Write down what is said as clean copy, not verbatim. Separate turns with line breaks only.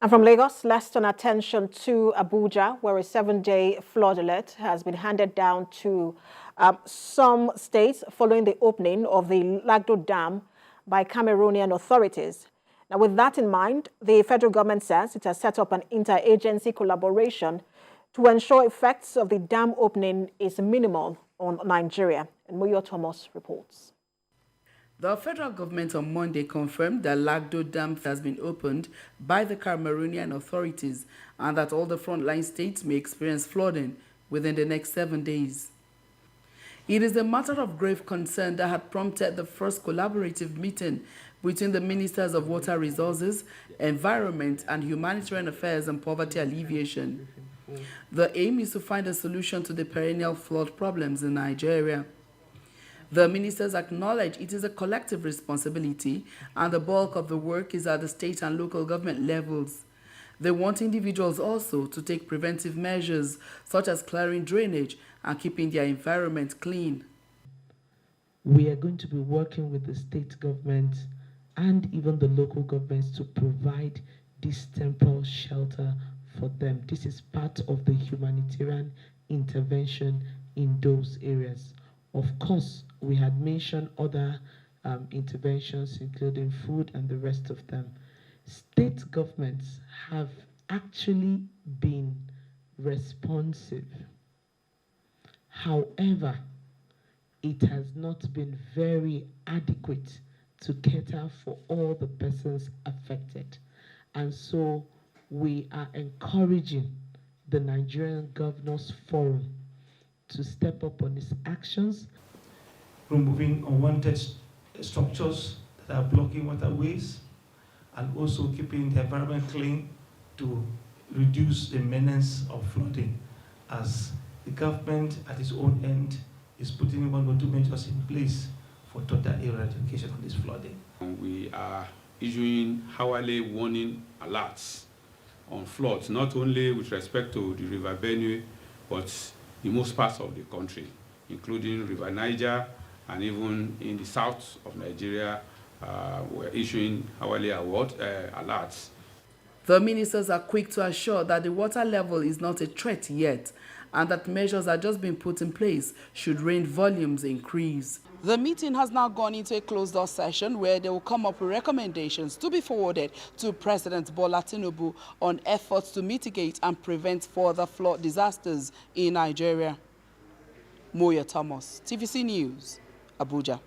And from Lagos, let's turn attention to Abuja, where a 7-day flood alert has been handed down to some states following the opening of the Lagdo Dam by Cameroonian authorities. Now, with that in mind, the federal government says it has set up an interagency collaboration to ensure effects of the dam opening is minimal on Nigeria. And Moyo Thomas reports.
The federal government on Monday confirmed that Lagdo Dam has been opened by the Cameroonian authorities and that all the frontline states may experience flooding within the next 7 days. It is a matter of grave concern that had prompted the first collaborative meeting between the Ministers of Water Resources, Environment and Humanitarian Affairs and Poverty Alleviation. The aim is to find a solution to the perennial flood problems in Nigeria. The ministers acknowledge it is a collective responsibility and the bulk of the work is at the state and local government levels. They want individuals also to take preventive measures such as clearing drainage and keeping their environment clean.
We are going to be working with the state government and even the local governments to provide this temporal shelter for them. This is part of the humanitarian intervention in those areas. Of course, we had mentioned other interventions, including food and the rest of them. State governments have actually been responsive. However, it has not been very adequate to cater for all the persons affected. And so we are encouraging the Nigerian Governors Forum to step up on its actions.
Removing unwanted structures that are blocking waterways and also keeping the environment clean to reduce the menace of flooding, as the government at its own end is putting 1 or 2 measures in place for total eradication of this flooding.
We are issuing hourly warning alerts on floods, not only with respect to the River Benue, but in most parts of the country, including River Niger, and even in the south of Nigeria, we're issuing hourly alerts.
The ministers are quick to assure that the water level is not a threat yet and that measures are just being put in place should rain volumes increase. The meeting has now gone into a closed-door session where they will come up with recommendations to be forwarded to President Bola Tinubu on efforts to mitigate and prevent further flood disasters in Nigeria. Moyo Thomas, TVC News, Abuja.